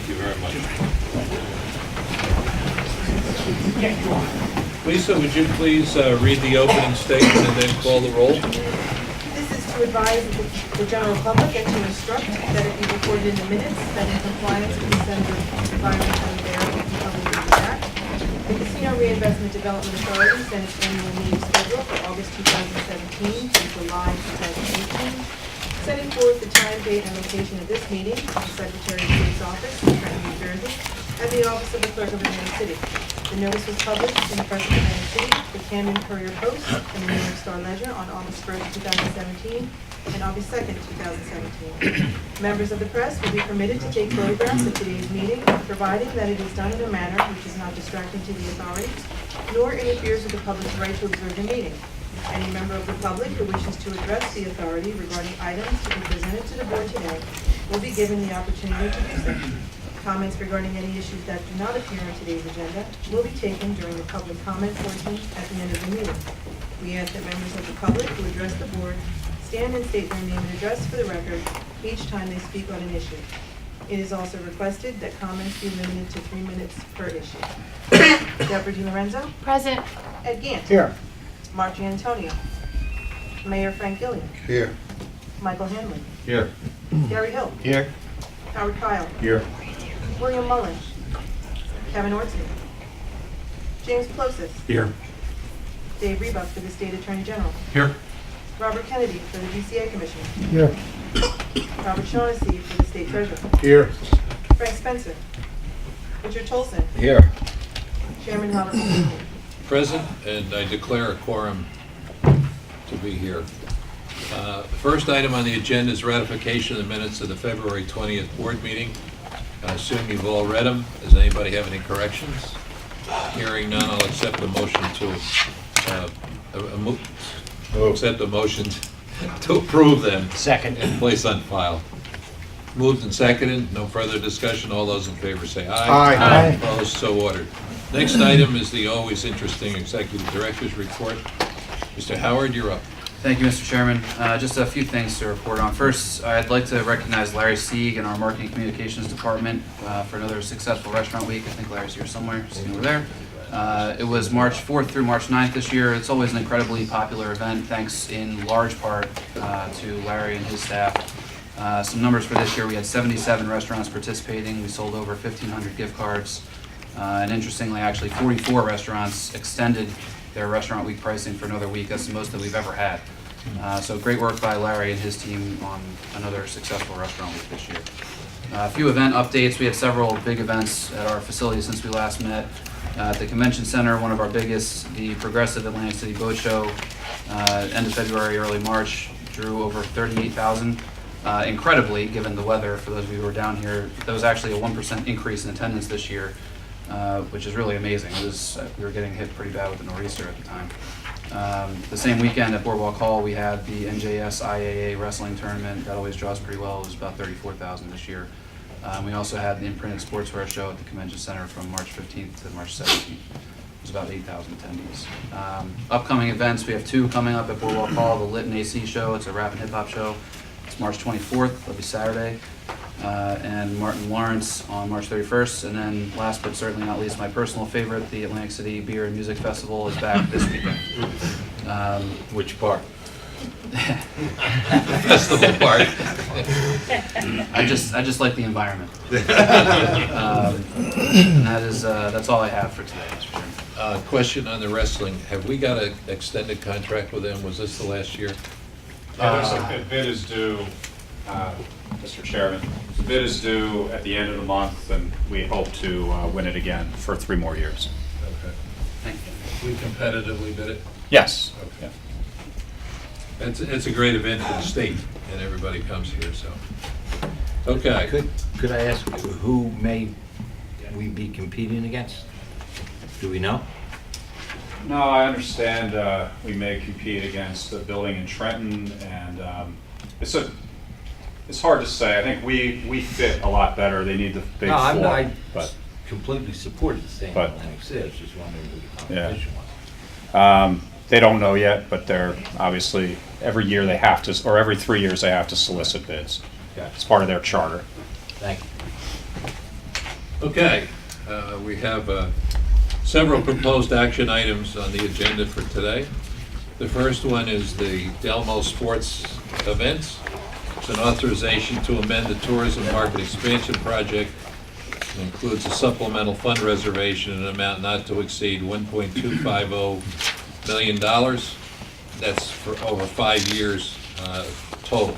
Thank you very much. Lisa, would you please read the opening statement and then call the roll? This is to advise the general public and to instruct that it be recorded in the minutes that in compliance with the Center of Environmental Affairs and Public Works Act, the Casino Reinvestment Development Authority sent its annual meeting schedule for August 2017 through July 2018, setting forth the time, date, and location of this meeting, the Secretary of State's office in Trenton, New Jersey, and the office of the Clerk of Atlantic City. The notice was published in the Press of Atlantic City, the Camden Courier Post, and the New York Star Ledger on August 1st, 2017, and August 2nd, 2017. Members of the press will be permitted to take photographs of today's meeting, providing that it is done in a manner which is not distracting to the authorities, nor interferes with the public's right to observe the meeting. Any member of the public who wishes to address the authority regarding items to be presented to the board today will be given the opportunity to do so. Comments regarding any issues that do not appear on today's agenda will be taken during the public comment portion at the end of the meeting. We ask that members of the public who address the board stand and state their name and address for the record each time they speak on an issue. It is also requested that comments be limited to 3 minutes per issue. Deborah DiLorenzo. Present. Ed Gant. Here. Mark Gianantonio. Mayor Frank Gilliam. Here. Michael Hanley. Here. Gary Hill. Here. Howard Kyle. Here. William Mullen. Kevin Ortson. James Plosas. Here. Dave Rebuck for the State Attorney General. Here. Robert Kennedy for the DCA Commission. Here. Robert Shaughnessy for the State Treasurer. Here. Frank Spencer. Richard Tolson. Here. Chairman Robert McCarthy. Present, and I declare a quorum to be here. First item on the agenda is ratification of the minutes of the February 20th board meeting. I assume you've all read them. Does anybody have any corrections? Hearing none, I'll accept the motion to accept the motion to approve them. Second. And place on file. Moved and seconded. No further discussion. All those in favor say aye. Aye. Aye. Opposed, so ordered. Next item is the always interesting Executive Director's Report. Mr. Howard, you're up. Thank you, Mr. Chairman. Just a few things to report on. First, I'd like to recognize Larry Sieg and our Marketing Communications Department for another successful restaurant week. I think Larry's here somewhere, sitting over there. It was March 4th through March 9th this year. It's always an incredibly popular event, thanks in large part to Larry and his staff. Some numbers for this year: we had 77 restaurants participating. We sold over 1,500 gift cards. And interestingly, actually 44 restaurants extended their restaurant week pricing for another week. That's the most that we've ever had. So great work by Larry and his team on another successful restaurant week this year. A few event updates. We had several big events at our facility since we last met. At the Convention Center, one of our biggest, the Progressive Atlantic City Boat Show, end of February, early March, drew over 38,000. Incredibly, given the weather, for those of you who were down here, there was actually a 1% increase in attendance this year, which is really amazing. We were getting hit pretty bad with the nor'easter at the time. The same weekend at Boardwalk Hall, we had the NJS IAA wrestling tournament. That always draws pretty well. It was about 34,000 this year. We also had the Imprinted Sportswear show at the Convention Center from March 15th to March 17th. It was about 8,000 attendees. Upcoming events, we have two coming up at Boardwalk Hall. The Lit and AC show, it's a rap and hip hop show. It's March 24th, that'll be Saturday. And Martin Lawrence on March 31st. And then last but certainly not least, my personal favorite, the Atlantic City Beer and Music Festival is back this weekend. Which part? Festival part. I just like the environment. And that's all I have for today, Mr. Chairman. Question on the wrestling. Have we got an extended contract with them? Was this the last year? Yeah, the bid is due, Mr. Chairman. The bid is due at the end of the month, and we hope to win it again for 3 more years. Okay. Thank you. We competitively bid it? Yes. Okay. It's a great event for the state, and everybody comes here, so. Okay. Could I ask who may we be competing against? Do we know? No, I understand we may compete against the building in Trenton, and it's hard to say. I think we fit a lot better. They need the big No, floor, I but completely supported the same But- Atlantic City. I was just wondering who the Yeah. competition was. they don't know yet. But they're obviously every year they have to, or every 3 years they have to solicit bids. Okay. It's part of their charter. Thank you. Okay, we have several proposed action items on the agenda for today. The first one is the Delmo Sports events. It's an authorization to amend the tourism market expansion project. It includes a supplemental fund reservation in an amount not to exceed $1.250 million. That's for over 5 years total.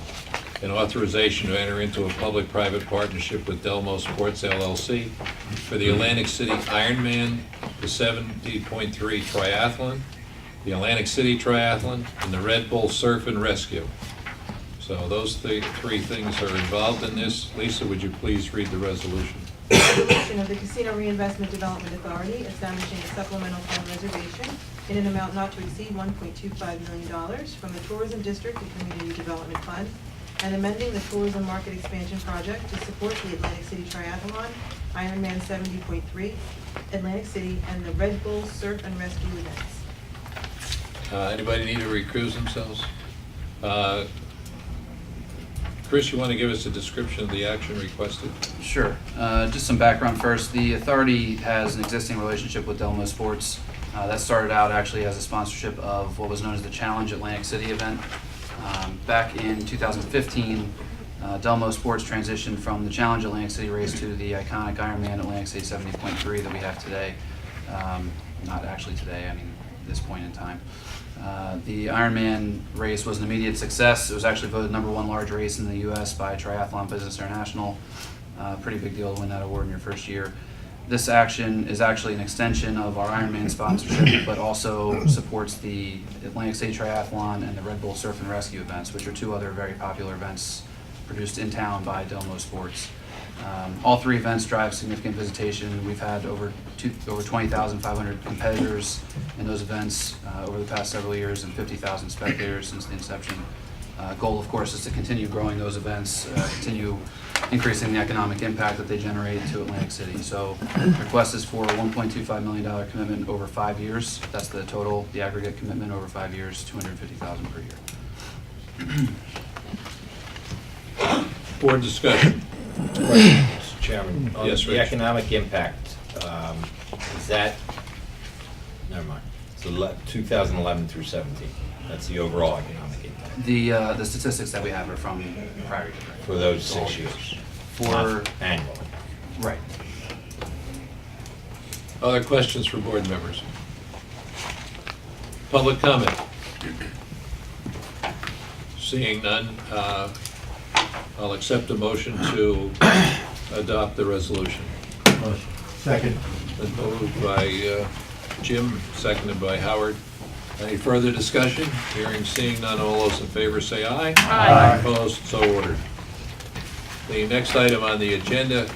An authorization to enter into a public-private partnership with Delmo Sports LLC for the Atlantic City Ironman, the 70.3 Triathlon, the Atlantic City Triathlon, and the Red Bull Surf and Rescue. So those three things are involved in this. Lisa, would you please read the resolution? Resolution of the Casino Reinvestment Development Authority establishing a supplemental fund reservation in an amount not to exceed $1.25 million from the Tourism District and Community Development Fund, and amending the tourism market expansion project to support the Atlantic City Triathlon, Ironman 70.3, Atlantic City, and the Red Bull Surf and Rescue events. Anybody need to recuse themselves? Chris, you want to give us a description of the action requested? Sure. Just some background first. The authority has an existing relationship with Delmo Sports. That started out actually as a sponsorship of what was known as the Challenge Atlantic City event. Back in 2015, Delmo Sports transitioned from the Challenge Atlantic City race to the iconic Ironman Atlantic City 70.3 that we have today. Not actually today, I mean this point in time. The Ironman race was an immediate success. It was actually voted #1 large race in the U.S. by Triathlon Business International. Pretty big deal to win that award in your first year. This action is actually an extension of our Ironman sponsorship, but also supports the Atlantic City Triathlon and the Red Bull Surf and Rescue events, which are two other very popular events produced in town by Delmo Sports. All three events drive significant visitation. We've had over 20,500 competitors in those events over the past several years and 50,000 spectators since the inception. Goal, of course, is to continue growing those events, continue increasing the economic impact that they generate to Atlantic City. So the request is for a $1.25 million commitment over 5 years. That's the total, the aggregate commitment over 5 years, $250,000 per year. Board discussion. Question, Mr. Chairman. On Yes, the Rich. economic impact, is that, never mind, so 2011 through 17, that's the overall economic impact The statistics that we have are from prior year. for those 6 years? Not annually. Right. Other questions for board members? Public comment? Seeing none, I'll accept a motion to adopt the resolution. Motion. Second. Been moved by Jim, seconded by Howard. Any further discussion? Hearing, seeing none, all those in favor say aye. Aye. Opposed, so ordered. The next item on the agenda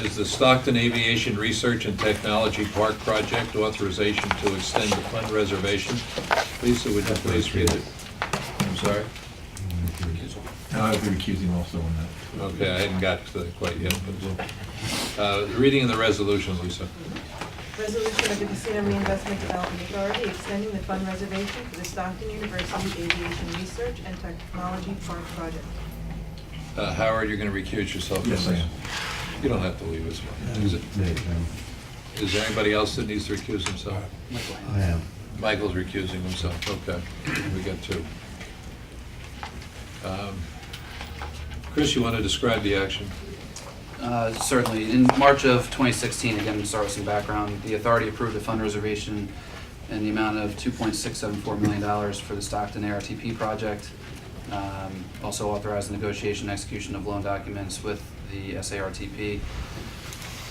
is the Stockton Aviation Research and Technology Park Project authorization to extend the fund reservation. Lisa, would you please read it? I'm sorry? I'll be recusing also on that. Okay, I hadn't got to that quite yet. But, reading of the resolution, Lisa. Resolution of the Casino Reinvestment Development Authority extending the fund reservation for the Stockton University Aviation Research and Technology Park Project. Howard, you're going to recuse yourself from Yes, this? I am. You don't have to leave us. Is there anybody else that needs to recuse himself? I am. Michael's recusing himself, okay. We got two. Chris, you want to describe the action? Certainly. In March of 2016, again, to start with some background, the authority approved a fund reservation in the amount of $2.674 million for the Stockton ARTP project. Also authorized the negotiation and execution of loan documents with the SARTP.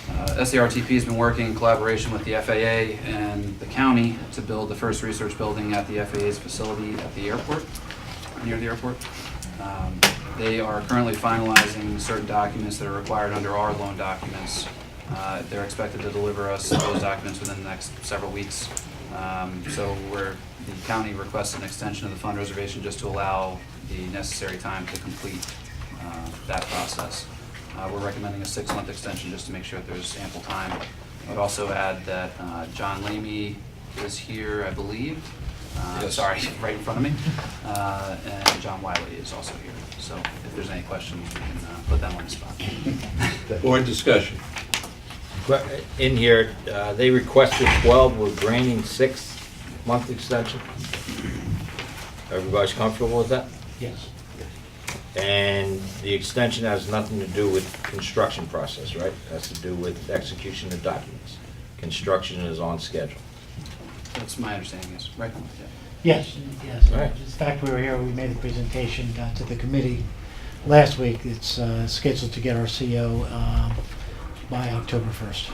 SARTP has been working in collaboration with the FAA and the county to build the first research building at the FAA's facility at the airport, near the airport. They are currently finalizing certain documents that are required under our loan documents. They're expected to deliver us those documents within the next several weeks. So the county requests an extension of the fund reservation just to allow the necessary time to complete that process. We're recommending a 6-month extension just to make sure that there's ample time. I would also add that John Lamy is here, I believe. Yes. Sorry, right in front of me. And John Wiley is also here. So if there's any questions, we can put them on the spot. Board discussion. In here, they requested 12, we're granting 6-month extension. Everybody's comfortable with that? Yes. And the extension has nothing to do with construction process, right? It has to do with execution of documents. Construction is on schedule. That's my understanding, yes, right? Yeah. Yes, yes. Right. In fact, we were here, we made a presentation to the committee last week. It's scheduled to get our CO by October 1st.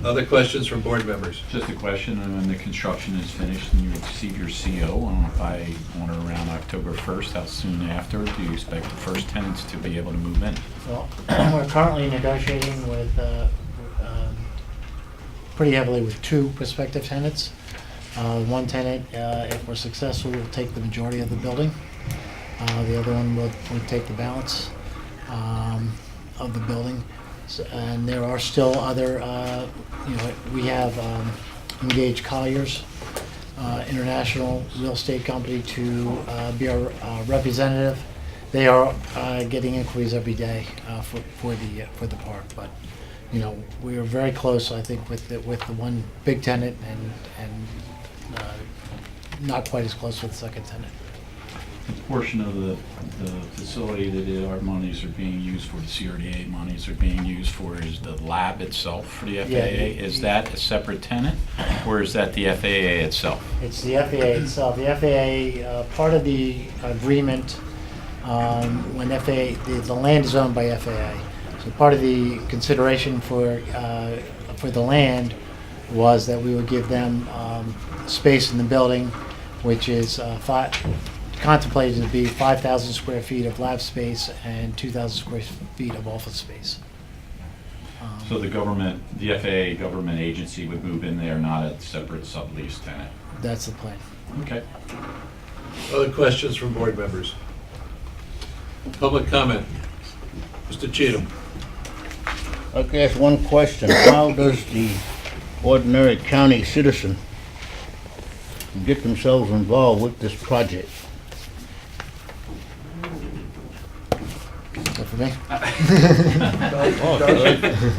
Other questions from board members? Just a question, and when the construction is finished and you receive your CO, by on or around October 1st, how soon after do you expect the first tenants to be able to move in? Well, we're currently negotiating with, pretty heavily with 2 prospective tenants. One tenant, if we're successful, will take the majority of the building. The other one would take the balance of the building. And there are still other, we have engaged Colliers, international real estate company, to be our representative. They are getting inquiries every day for the park, but we are very close, I think, with the one big tenant, and not quite as close with the second tenant. The portion of the facility that our monies are being used for, the CRDA monies are being used for, is the lab itself for the FAA. Yeah. Is that a separate tenant, or is that the FAA itself? It's the FAA itself. The FAA, part of the agreement, when the land is owned by FAA, so part of the consideration for the land was that we would give them space in the building, which is contemplated to be 5,000 square feet of lab space and 2,000 square feet of office space. So the FAA government agency would move in there, not a separate sublease tenant? That's the plan. Okay. Other questions from board members? Public comment. Mr. Cheatham. I can ask one question. How does the ordinary county citizen get themselves involved with this project? Is that for me?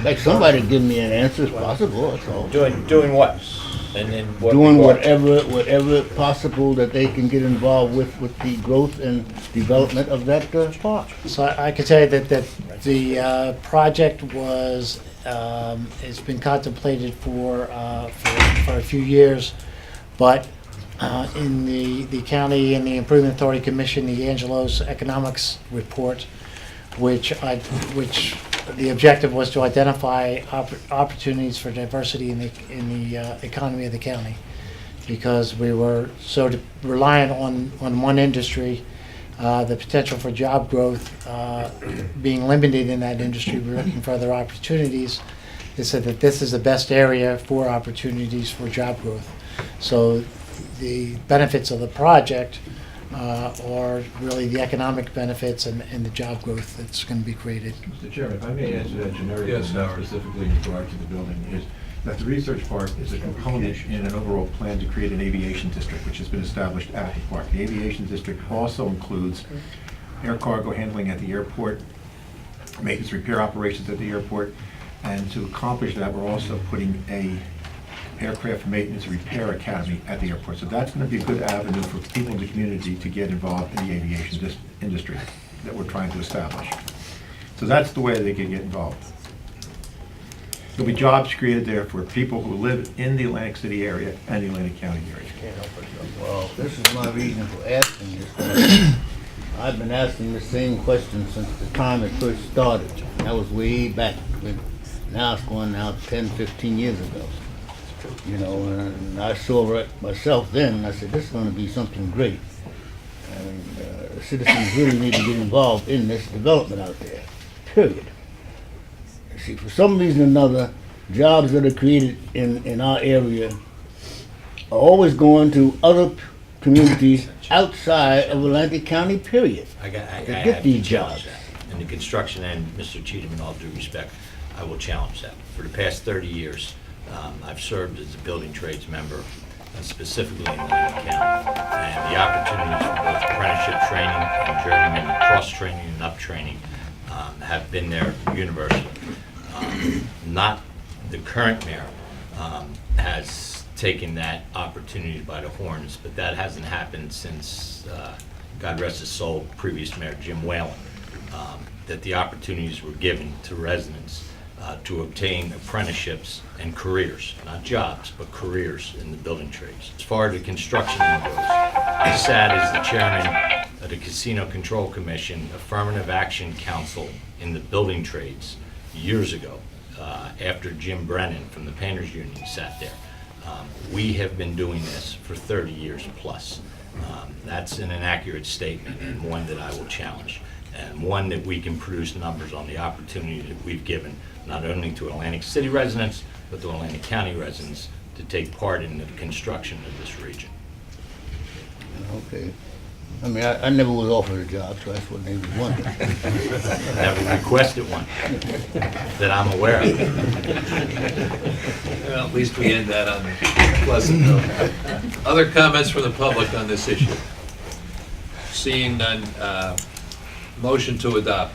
Like somebody give me an answer, if possible, that's all. Doing what? And then what? Doing whatever possible that they can get involved with the growth and development of that park. So I can tell you that the project was, it's been contemplated for a few years, but in the county and the Improvement Authority Commission, the Angelos Economics Report, which the objective was to identify opportunities for diversity in the economy of the county, because we were so reliant on one industry. The potential for job growth being limited in that industry, we're looking for other opportunities. They said that this is the best area for opportunities for job growth. So the benefits of the project are really the economic benefits and the job growth that's going to be created. Mr. Chairman, if I may answer that generically, Yes, and not Howard. specifically in regard to the building, is that the research park is a component in an overall plan to create an aviation district, which has been established at the park. The aviation district also includes air cargo handling at the airport, maintenance repair operations at the airport, and to accomplish that, we're also putting a aircraft maintenance repair academy at the airport. So that's going to be a good avenue for people in the community to get involved in the aviation industry that we're trying to establish. So that's the way they can get involved. There'll be jobs created there for people who live in the Atlantic City area and the Atlantic County area. Well, this is my reason for asking this question. I've been asking the same question since the time it first started. That was way back when, now it's going now 10, 15 years ago. And I saw it myself then, and I said, this is going to be something great. And citizens really need to get involved in this development out there, period. See, for some reason or another, jobs that are created in our area are always going to other communities outside of Atlantic County, period. I to have get to these challenge jobs. that. In the construction end, Mr. Cheatham, in all due respect, I will challenge that. For the past 30 years, I've served as a building trades member, specifically in Atlantic County, and the opportunities for both apprenticeship training and journeyman cross-training and up-training have been there universally. Not the current mayor has taken that opportunity by the horns, but that hasn't happened since, God rest his soul, previous mayor Jim Whalen, that the opportunities were given to residents to obtain apprenticeships and careers, not jobs, but careers in the building trades. As far as the construction end goes, I sat as the chairman of the Casino Control Commission Affirmative Action Council in the building trades years ago, after Jim Brennan from the Painters Union sat there. We have been doing this for 30 years plus. That's an inaccurate statement, and one that I will challenge, and one that we can produce numbers on the opportunity that we've given not only to Atlantic City residents, but to Atlantic County residents to take part in the construction of this region. Okay. I mean, I never was offered a job, so that's what they was wondering. Never requested one that I'm aware of. Well, at least we end that on a pleasant note. Other comments from the public on this issue? Seeing none, motion to adopt.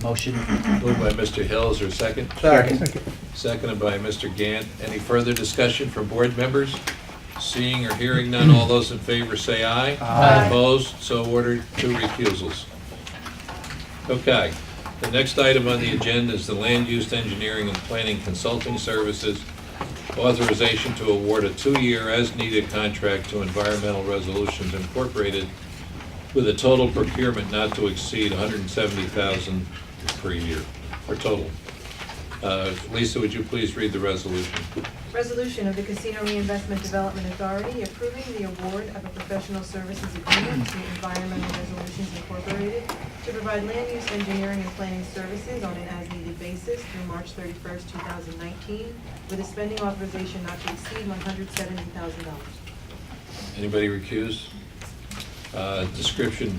Motion. Moved by Mr. Hill, is there a second? Second. Seconded by Mr. Gant. Any further discussion from board members? Seeing or hearing none, all those in favor say aye. Aye. Opposed? So ordered. 2 recusals. Okay. The next item on the agenda is the Land Use Engineering and Planning Consulting Services authorization to award a 2-year as-needed contract to Environmental Resolutions Incorporated with a total procurement not to exceed $170,000 per year, for total. Lisa, would you please read the resolution? Resolution of the Casino Reinvestment Development Authority approving the award of a professional services agreement to Environmental Resolutions Incorporated to provide land use engineering and planning services on an as-needed basis through March 31st, 2019, with a spending authorization not to exceed $170,000. Anybody recused? Description,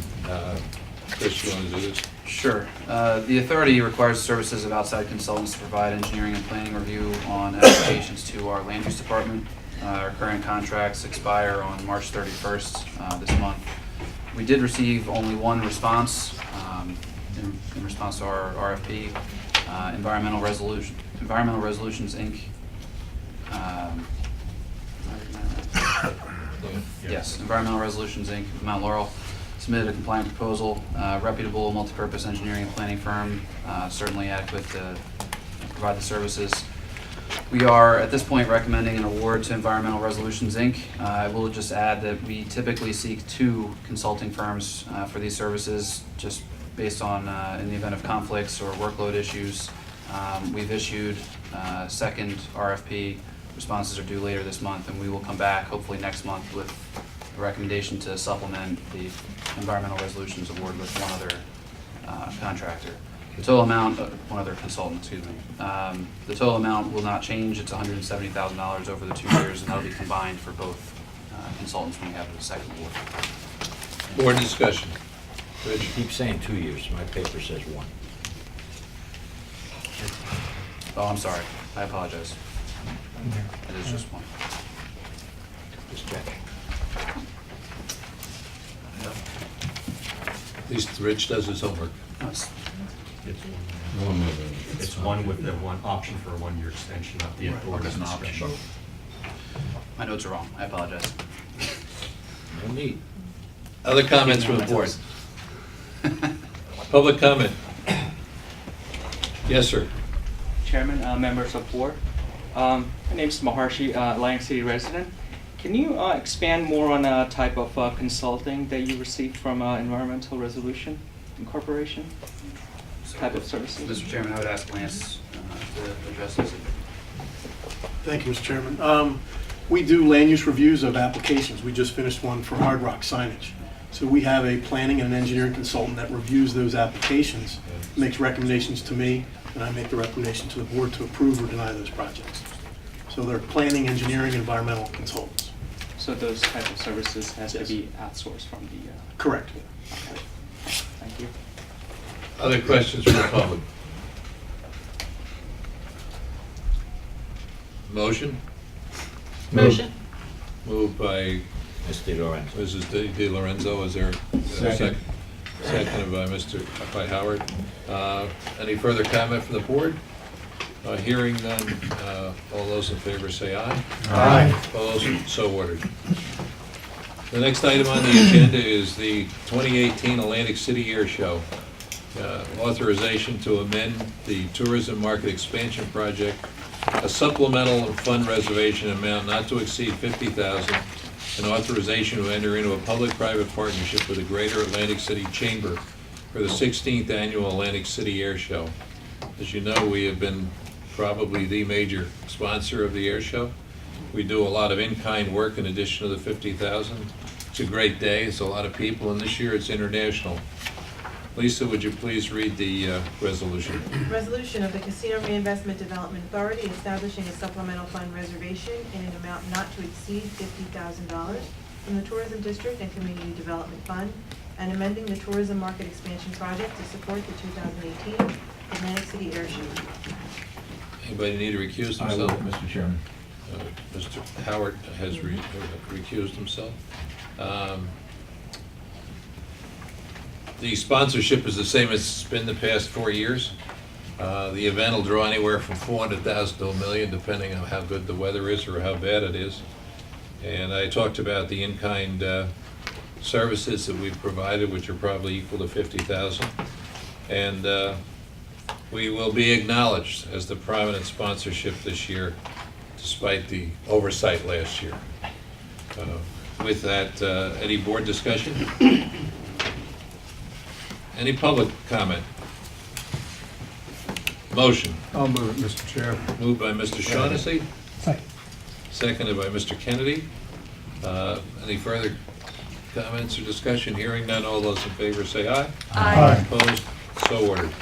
Chris, you want to do this? Sure. The authority requires the services of outside consultants to provide engineering and planning review on applications to our land use department. Our current contracts expire on March 31st this month. We did receive only one response in response to our RFP. Environmental Resolutions, Inc. Yes, Environmental Resolutions, Inc., Mount Laurel, submitted a compliant proposal, reputable, multipurpose engineering and planning firm, certainly adequate to provide the services. We are, at this point, recommending an award to Environmental Resolutions, Inc. I will just add that we typically seek 2 consulting firms for these services, just based on, in the event of conflicts or workload issues. We've issued a second RFP. Responses are due later this month, and we will come back, hopefully next month, with a recommendation to supplement the Environmental Resolutions Award with one other contractor. The total amount, one other consultant, excuse me. The total amount will not change. It's $170,000 over the 2 years, and that'll be combined for both consultants when we have the second award. Board discussion. You Rich? keep saying 2 years, my paper says 1. Oh, I'm sorry. I apologize. It is just 1. Just check. At least Rich does his homework. Nice. It's one with the one option for a 1-year extension, not the board as an option. My notes are wrong. I apologize. No need. Other comments from the board? Public comment? Yes, sir. Chairman, members of board. My name is Maharshi, Atlantic City resident. Can you expand more on the type of consulting that you received from Environmental Resolution Incorporation? Type of services? Mr. Chairman, I would ask Lance to address this. Thank you, Mr. Chairman. We do land use reviews of applications. We just finished one for Hard Rock signage. So we have a planning and an engineering consultant that reviews those applications, makes recommendations to me, and I make the recommendation to the board to approve or deny those projects. So they're planning, engineering, and environmental consultants. So those type of services has to be outsourced from the... Correct. Okay. Thank you. Other questions from the public? Motion? Motion. Moved by Mr. Lorenzo. Mrs. Di Lorenzo. Is there a second? Seconded by Howard. Any further comment from the board? Hearing none, all those in favor say aye. Aye. Opposed? So ordered. The next item on the agenda is the 2018 Atlantic City Air Show. Authorization to amend the tourism market expansion project, a supplemental fund reservation amount not to exceed $50,000, and authorization to enter into a public-private partnership with the Greater Atlantic City Chamber for the 16th Annual Atlantic City Air Show. As you know, we have been probably the major sponsor of the air show. We do a lot of in-kind work in addition to the $50,000. It's a great day, it's a lot of people, and this year it's international. Lisa, would you please read the resolution? Resolution of the Casino Reinvestment Development Authority establishing a supplemental fund reservation in an amount not to exceed $50,000 from the Tourism District and Community Development Fund, and amending the tourism market expansion project to support the 2018 Atlantic City Air Show. Anybody need to recuse I will, themselves? Mr. Chairman. Mr. Howard has recused himself. The sponsorship is the same as it's been the past 4 years. The event will draw anywhere from $400,000 to $1 million, depending on how good the weather is or how bad it is. And I talked about the in-kind services that we've provided, which are probably equal to $50,000. And we will be acknowledged as the prominent sponsorship this year, despite the oversight last year. With that, any board discussion? Any public comment? Motion. I'll move it, Mr. Chair. Moved by Mr. Shaughnessy. Seconded by Mr. Kennedy. Any further comments or discussion? Hearing none, all those in favor say aye. Aye. Opposed? So ordered.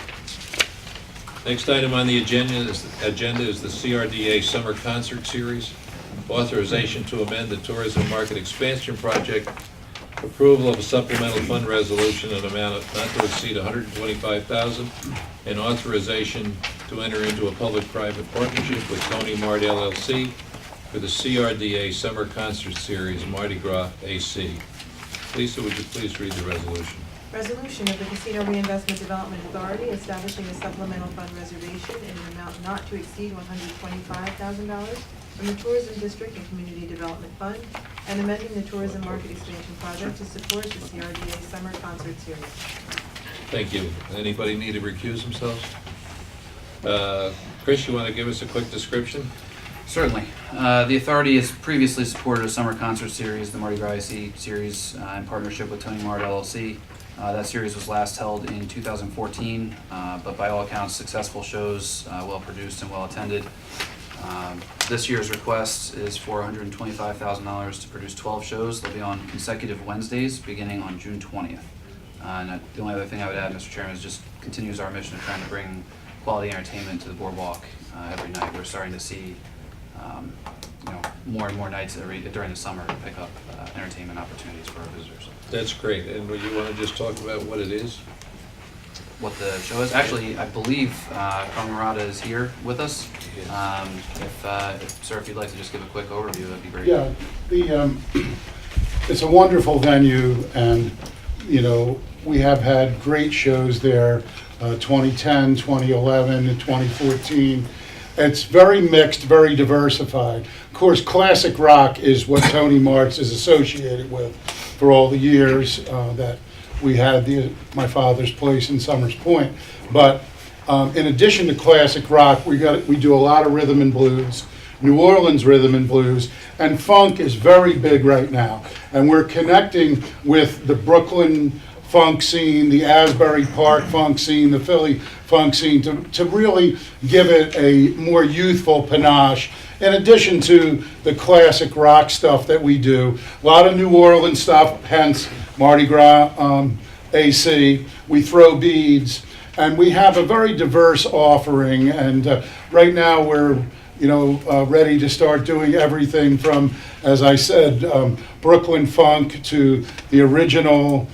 Next item on the agenda is the CRDA Summer Concert Series. Authorization to amend the tourism market expansion project. Approval of a supplemental fund resolution in an amount of not to exceed $125,000, and authorization to enter into a public-private partnership with Tony Mart LLC for the CRDA Summer Concert Series Mardi Gras AC. Lisa, would you please read the resolution? Resolution of the Casino Reinvestment Development Authority establishing a supplemental fund reservation in an amount not to exceed $125,000 from the Tourism District and Community Development Fund, and amending the tourism market expansion project to support the CRDA Summer Concert Series. Thank you. Anybody need to recuse themselves? Chris, you want to give us a quick description? Certainly. The authority has previously supported a summer concert series, the Mardi Gras AC series, in partnership with Tony Mart LLC. That series was last held in 2014, but by all accounts, successful shows, well produced and well attended. This year's request is for $125,000 to produce 12 shows. They'll be on consecutive Wednesdays, beginning on June 20th. And the only other thing I would add, Mr. Chairman, is just continues our mission of trying to bring quality entertainment to the boardwalk every night. We're starting to see more and more nights during the summer to pick up entertainment opportunities for our visitors. That's great. And would you want to just talk about what it is? What the show is? Actually, I believe Carmen Murata is here with us. Sir, if you'd like to just give a quick overview, that'd be great. Yeah, it's a wonderful venue, and, we have had great shows there, 2010, 2011, and 2014. It's very mixed, very diversified. Of course, classic rock is what Tony Mart's is associated with for all the years that we had my father's place in Summers Point. But in addition to classic rock, we do a lot of rhythm and blues, New Orleans rhythm and blues, and funk is very big right now. And we're connecting with the Brooklyn funk scene, the Asbury Park funk scene, the Philly funk scene, to really give it a more youthful panache, in addition to the classic rock stuff that we do. A lot of New Orleans stuff, hence Mardi Gras AC. We throw beads, and we have a very diverse offering, and right now we're ready to start doing everything from, as I said, Brooklyn funk to the original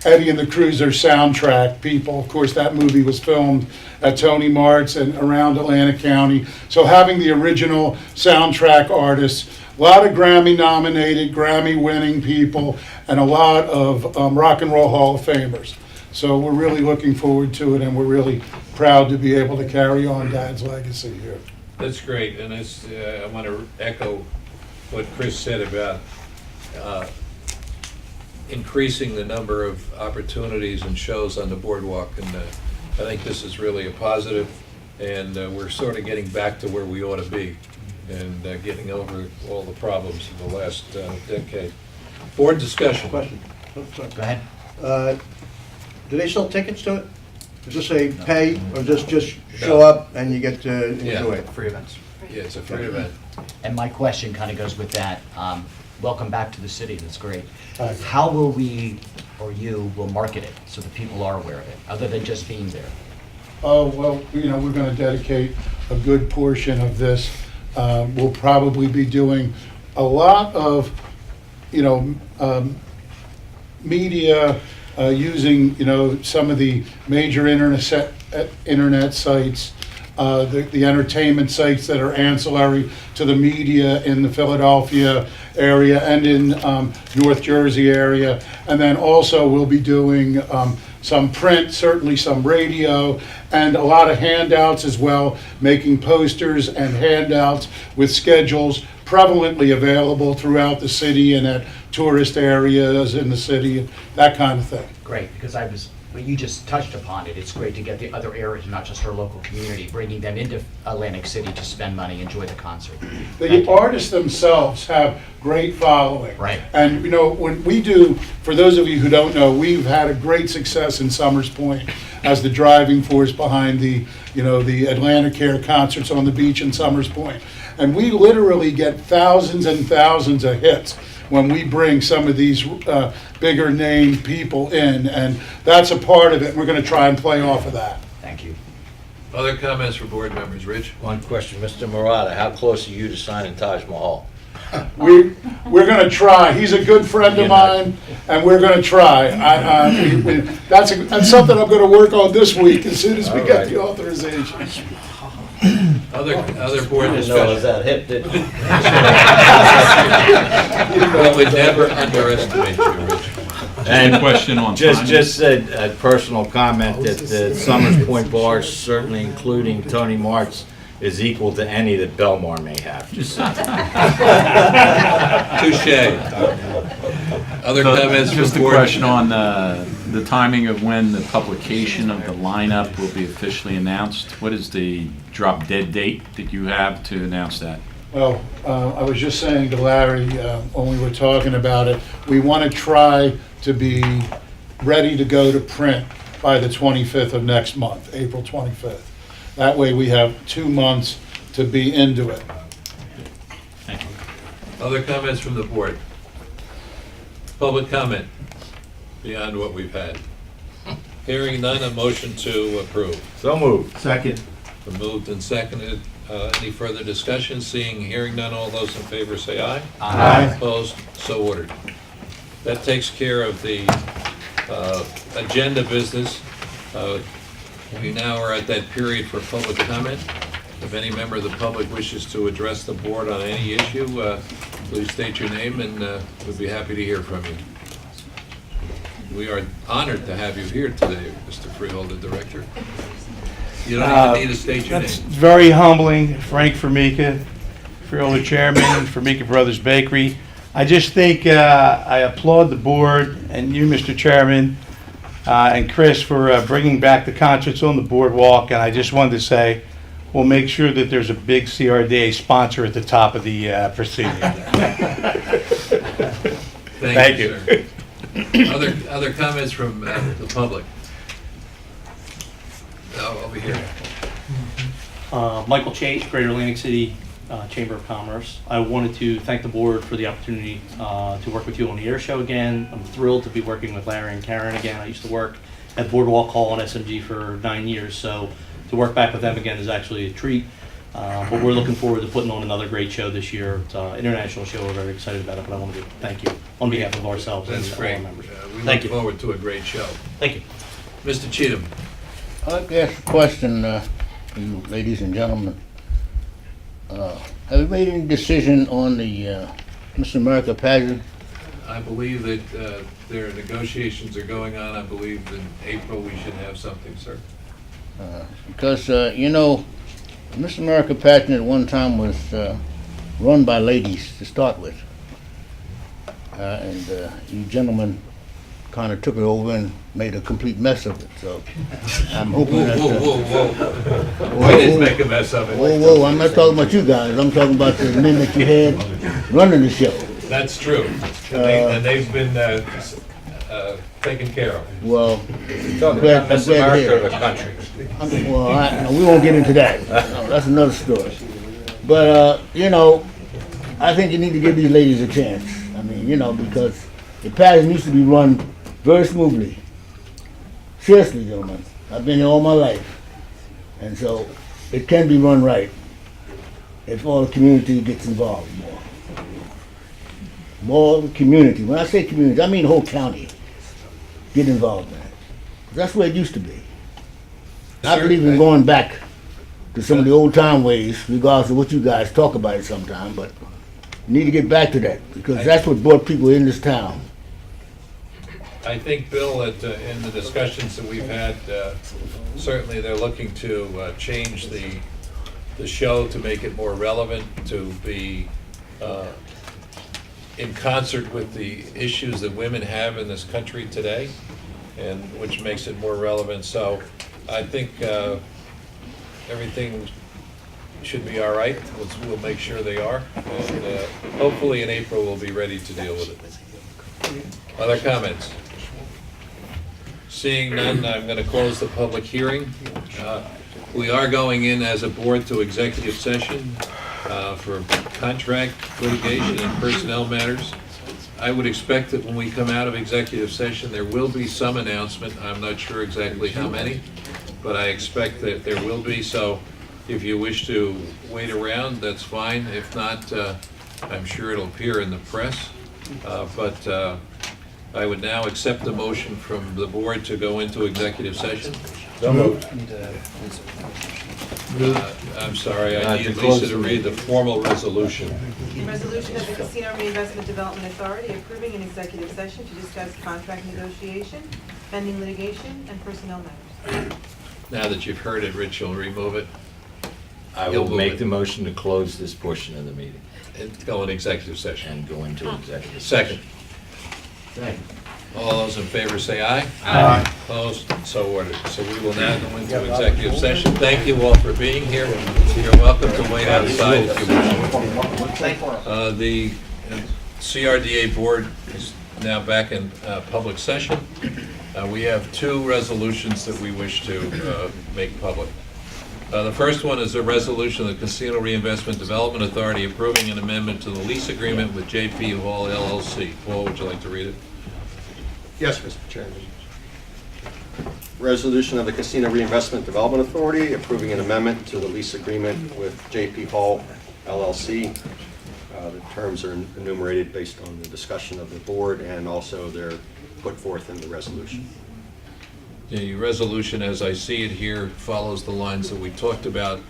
Eddie and the Cruiser soundtrack people. Of course, that movie was filmed at Tony Mart's and around Atlantic County. So having the original soundtrack artists, a lot of Grammy-nominated, Grammy-winning people, and a lot of Rock and Roll Hall of Famers. So we're really looking forward to it, and we're really proud to be able to carry on Dad's legacy here. That's great, and I want to echo what Chris said about increasing the number of opportunities and shows on the boardwalk, and I think this is really a positive, and we're sort of getting back to where we ought to be, and getting over all the problems of the last decade. Board discussion. Question. Go ahead. Do they sell tickets to it? Is this a pay, or just show up and you get to enjoy it? Free events. Yeah, it's a free event. And my question kind of goes with that. Welcome back to the city, that's great. Hi. How will we, or you, will market it so that people are aware of it, other than just being there? Oh, well, you know, we're going to dedicate a good portion of this. We'll probably be doing a lot of, you know, media, using, you know, some of the major internet sites, the entertainment sites that are ancillary to the media in the Philadelphia area and in North Jersey area. And then also we'll be doing some print, certainly some radio, and a lot of handouts as well, making posters and handouts with schedules prevalently available throughout the city and at tourist areas in the city, that kind of thing. Great, because well, you just touched upon it. It's great to get the other areas, not just our local community, bringing them into Atlantic City to spend money, enjoy the concert. The artists themselves have great following. Right. And, you know, when we do, for those of you who don't know, we've had a great success in Summers Point as the driving force behind the, you know, the Atlantic Care concerts on the beach in Summers Point. And we literally get thousands and thousands of hits when we bring some of these bigger name people in, and that's a part of it. We're going to try and play off of that. Thank you. Other comments from board members? Rich? One question, Mr. Murata, how close are you to signing Taj Mahal? We're going to try. He's a good friend of mine, and we're going to try. That's something I'm going to work on this week as soon as we get the authorization. Other board I didn't know it was discussion? that hip, did you? We would never underestimate you, Rich. And question on timing. just a personal comment that the Summers Point Bar, certainly including Tony Mart's, is equal to any that Belmar may have. Just saying. Touche. Other comments from Just a board? question on the timing of when the publication of the lineup will be officially announced. What is the drop dead date that you have to announce that? Well, I was just saying to Larry when we were talking about it, we want to try to be ready to go to print by the 25th of next month, April 25th. That way we have 2 months to be into it. Thank you. Other comments from the board? Public comment beyond what we've had? Hearing none, a motion to approve. So moved. Second. Been moved and seconded. Any further discussion? Hearing none, all those in favor say aye. Aye. Opposed? So ordered. That takes care of the agenda business. We now are at that period for public comment. If any member of the public wishes to address the board on any issue, please state your name and we'd be happy to hear from you. We are honored to have you here today, Mr. Freeholder, Director. You don't even need to state your That's name. very humbling. Frank Formica, Freeholder Chairman, Formica Brothers Bakery. I just think I applaud the board and you, Mr. Chairman, and Chris for bringing back the concerts on the boardwalk. And I just wanted to say, we'll make sure that there's a big CRDA sponsor at the top of the proceeding. Thank you, sir. Other comments from the public? Over here. Michael Chase, Greater Atlantic City Chamber of Commerce. I wanted to thank the board for the opportunity to work with you on the air show again. I'm thrilled to be working with Larry and Karen again. I used to work at Boardwalk Hall and SMG for 9 years, so to work back with them again is actually a treat. But we're looking forward to putting on another great show this year. It's an international show. We're very excited about it, but I want to thank you on behalf of ourselves and That's all great. our members. We Thank look you. forward to a great show. Thank you. Mr. Cheatham. I'd like to ask a question, you ladies and gentlemen. Have you made any decision on the Miss America pageant? I believe that their negotiations are going on. I believe in April we should have something, sir. Because, you know, Miss America pageant at one time was run by ladies to start with. And you gentlemen kind of took it over and made a complete mess of it, so I'm hoping that... Whoa. We didn't make a mess of it. Whoa, I'm not talking about you guys, I'm talking about the men that you had running the show. That's true. And they've been taken care of. Well, Talking about Miss America or the country? well, we won't get into that. No, that's another story. But, you know, I think you need to give these ladies a chance. I mean, you know, because the pageant used to be run very smoothly. Seriously, gentlemen, I've been here all my life. And so it can be run right if all the community gets involved more. More of the community. When I say community, I mean the whole county get involved in it. That's where it used to be. I believe in going back to some of the old time ways, regardless of what you guys talk about it sometime, but you need to get back to that, because that's what brought people in this town. I think, Bill, that in the discussions that we've had, certainly they're looking to change the show to make it more relevant, to be in concert with the issues that women have in this country today, and which makes it more relevant. So I think everything should be all right. We'll make sure they are. And hopefully in April we'll be ready to deal with it. Other comments? Seeing none, I'm going to close the public hearing. We are going in as a board to executive session for contract litigation and personnel matters. I would expect that when we come out of executive session, there will be some announcement. I'm not sure exactly how many, but I expect that there will be. So if you wish to wait around, that's fine. If not, I'm sure it'll appear in the press. But I would now accept the motion from the board to go into executive session. So moved. I'm sorry, I need Lisa to read the formal resolution. Resolution of the Casino Reinvestment Development Authority approving an executive session to discuss contract negotiation, pending litigation, and personnel matters. Now that you've heard it, Rich, you'll remove it. I You'll will move make it. the motion to close this portion of the meeting And go in executive session. and go into executive. Second. Second. All those in favor say aye. Aye. Opposed, so ordered. So we will now go into executive session. Thank you all for being here. You're welcome to wait outside if you wish. The CRDA board is now back in public session. We have two resolutions that we wish to make public. The first one is a resolution of the Casino Reinvestment Development Authority approving an amendment to the lease agreement with JP Hall LLC. Paul, would you like to read it? Yes, Mr. Chairman. Resolution of the Casino Reinvestment Development Authority approving an amendment to the lease agreement with JP Hall LLC. The terms are enumerated based on the discussion of the board, and also they're put forth in the resolution. The resolution, as I see it here, follows the lines that we talked about.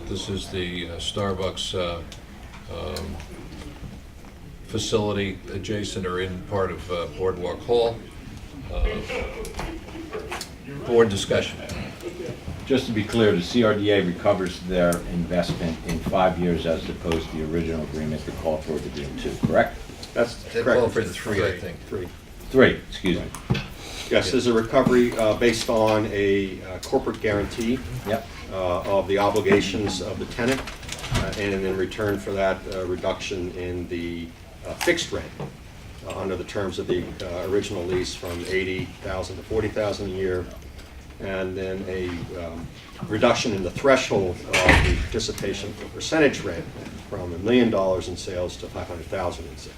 This is the Starbucks facility adjacent or in part of Boardwalk Hall. Board discussion. Just to be clear, the CRDA recovers their investment in 5 years as opposed to the original agreement that called for it to be in 2, correct? That's They correct. call for 3, I think. 3. 3, excuse me. Yes, there's a recovery based on a corporate guarantee Yep. of the obligations of the tenant, and in return for that, reduction in the fixed rent under the terms of the original lease from $80,000 to $40,000 a year, and then a reduction in the threshold of the participation for percentage rent from $1 million in sales to $500,000 in sales.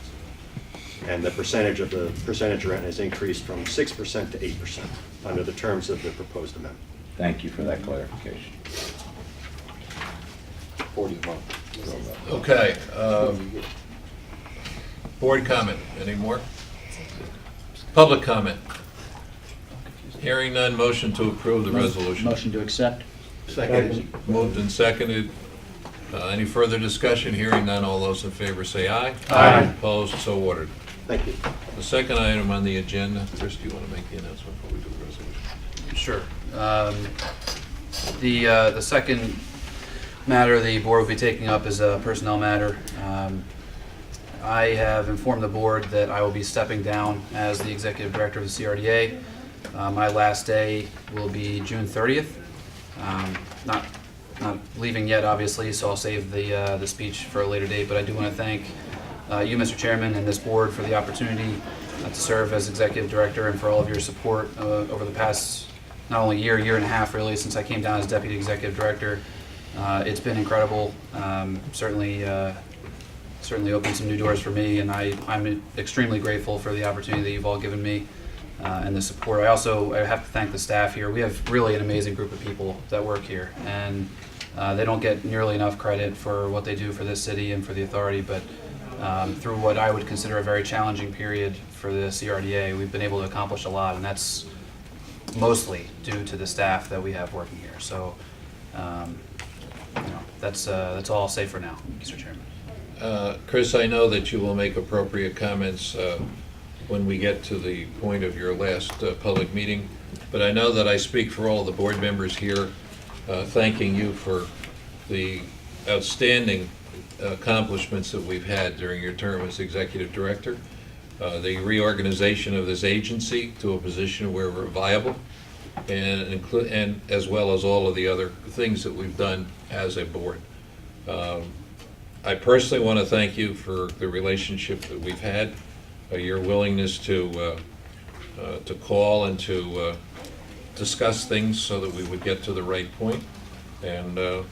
And the percentage of the percentage rent has increased from 6% to 8% under the terms of the proposed amendment. Thank you for that clarification. 40 a month. Okay. Board comment. Any more? Public comment. Hearing none, motion to approve the resolution. Motion to accept? Second. Moved and seconded. Any further discussion? Hearing none, all those in favor say aye. Aye. Opposed, so ordered. Thank you. The second item on the agenda, Chris, do you want to make the announcement before we do the resolution? Sure. The second matter the board will be taking up is a personnel matter. I have informed the board that I will be stepping down as the executive director of the CRDA. My last day will be June 30th. Not leaving yet, obviously, so I'll save the speech for a later date, but I do want to thank you, Mr. Chairman, and this board for the opportunity to serve as executive director and for all of your support over the past not only year and a half, really, since I came down as deputy executive director. It's been incredible. Certainly opened some new doors for me, and I'm extremely grateful for the opportunity that you've all given me and the support. I have to thank the staff here. We have really an amazing group of people that work here, and they don't get nearly enough credit for what they do for this city and for the authority, but through what I would consider a very challenging period for the CRDA, we've been able to accomplish a lot, and that's mostly due to the staff that we have working here. So that's all I'll say for now, Mr. Chairman. Chris, I know that you will make appropriate comments when we get to the point of your last public meeting, but I know that I speak for all the board members here, thanking you for the outstanding accomplishments that we've had during your term as executive director, the reorganization of this agency to a position where we're viable, and as well as all of the other things that we've done as a board. I personally want to thank you for the relationship that we've had, your willingness to call and to discuss things so that we would get to the right point. And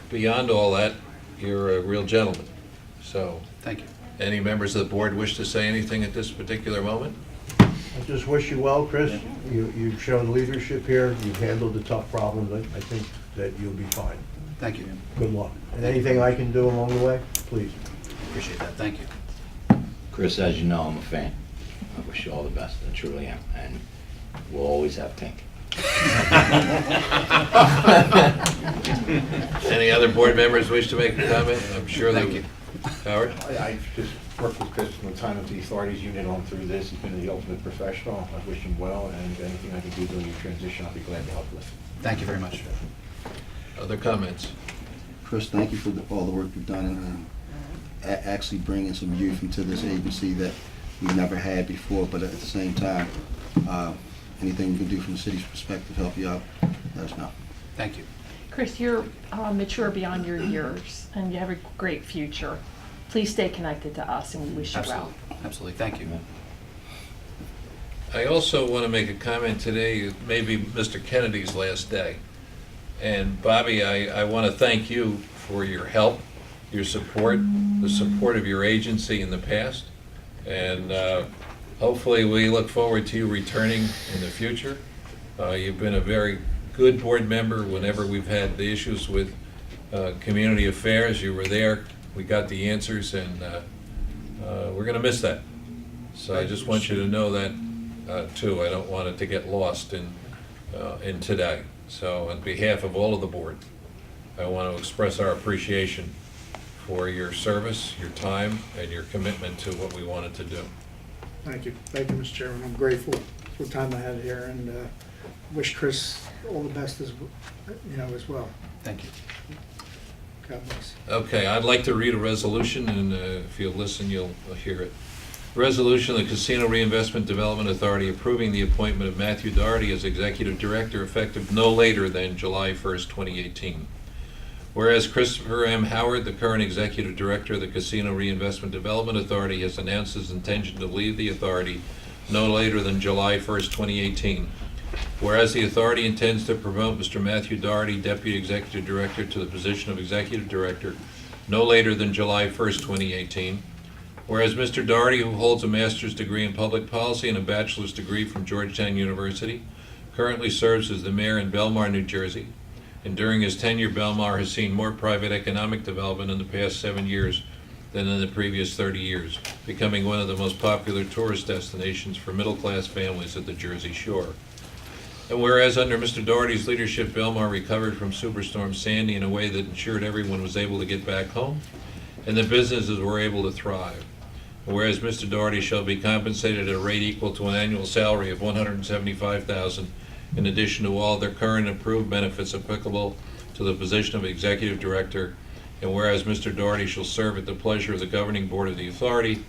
beyond all that, you're a real gentleman. So, thank you. Any members of the board wish to say anything at this particular moment? I just wish you well, Chris. You've shown leadership here. You've handled the tough problems. I think that you'll be fine. Thank you. Good luck. And anything I can do along the way, please. Appreciate that. Thank you. Chris, as you know, I'm a fan. I wish you all the best, I truly am, and we'll always have Tink. Any other board members wish to make a comment? I'm sure they Thank you. Howard? I've just worked with Chris from the time of the authorities unit on through this. He's been the ultimate professional. I wish him well, and anything I can do during your transition, I'll be glad to help with. Thank you very much. Other comments? Chris, thank you for all the work you've done and actually bringing some youth into this agency that we've never had before, but at the same time, anything we can do from the city's perspective to help you out, let us know. Thank you. Chris, you're mature beyond your years, and you have a great future. Please stay connected to us, and we wish you well. Absolutely. Thank you. I also want to make a comment today, maybe Mr. Kennedy's last day. And Bobby, I want to thank you for your help, your support, the support of your agency in the past. And hopefully we look forward to you returning in the future. You've been a very good board member whenever we've had the issues with community affairs. You were there, we got the answers, and we're going to miss that. So I just want you to know that too. I don't want it to get lost in today. So on behalf of all of the board, I want to express our appreciation for your service, your time, and your commitment to what we wanted to do. Thank you. Thank you, Mr. Chairman. I'm grateful for the time I had here, and wish Chris all the best as well. Thank you. God bless. Okay, I'd like to read a resolution, and if you'll listen, you'll hear it. Resolution of the Casino Reinvestment Development Authority approving the appointment of Matthew Doherty as Executive Director effective no later than July 1st, 2018. Whereas Christopher M. Howard, the current Executive Director of the Casino Reinvestment Development Authority, has announced his intention to leave the authority no later than July 1st, 2018. Whereas the authority intends to promote Mr. Matthew Doherty, Deputy Executive Director, to the position of Executive Director no later than July 1st, 2018. Whereas Mr. Doherty, who holds a master's degree in public policy and a bachelor's degree from Georgetown University, currently serves as the mayor in Belmar, New Jersey, and during his tenure, Belmar has seen more private economic development in the past 7 years than in the previous 30 years, becoming one of the most popular tourist destinations for middle-class families at the Jersey Shore. And whereas under Mr. Doherty's leadership, Belmar recovered from Superstorm Sandy in a way that ensured everyone was able to get back home, and the businesses were able to thrive. Whereas Mr. Doherty shall be compensated at a rate equal to an annual salary of $175,000 in addition to all their current approved benefits applicable to the position of Executive Director. And whereas Mr. Doherty shall serve at the pleasure of the governing board of the authority,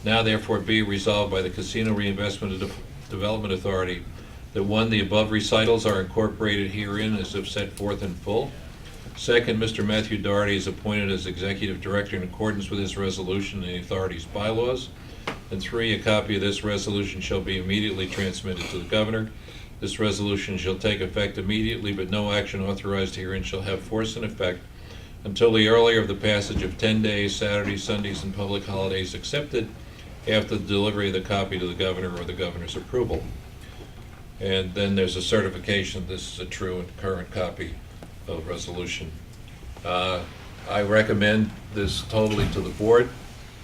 now therefore be resolved by the Casino Reinvestment Development Authority that one, the above recitals are incorporated herein as if set forth in full. Second, Mr. Matthew Doherty is appointed as Executive Director in accordance with this resolution and the authority's bylaws. And three, a copy of this resolution shall be immediately transmitted to the governor. This resolution shall take effect immediately, but no action authorized herein shall have force and effect until the earlier of the passage of 10 days, Saturdays, Sundays, and public holidays accepted after the delivery of the copy to the governor or the governor's approval. And then there's a certification this is a true and current copy of resolution. I recommend this totally to the board.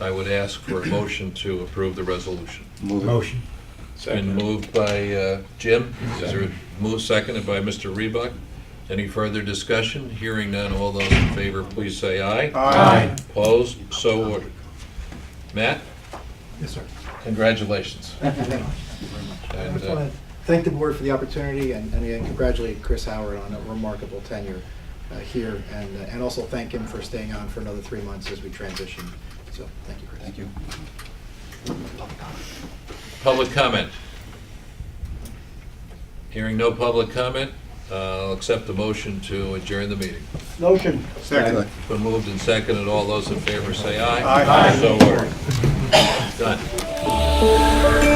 I would ask for a motion to approve the resolution. Motion. It's been moved by Jim. Is there a move seconded by Mr. Rebuck? Any further discussion? Hearing none, all those in favor, please say aye. Aye. Opposed? So ordered. Matt, Yes, sir. congratulations. Thank you very much. I just want to thank the board for the opportunity and again, congratulate Chris Howard on a remarkable tenure here and also thank him for staying on for another 3 months as we transition. So, thank you, Chris. Thank you. Public comment. Hearing no public comment, I'll accept the motion to adjourn the meeting. Motion. Second. Been moved and seconded. All those in favor say aye. Aye. So ordered. Done.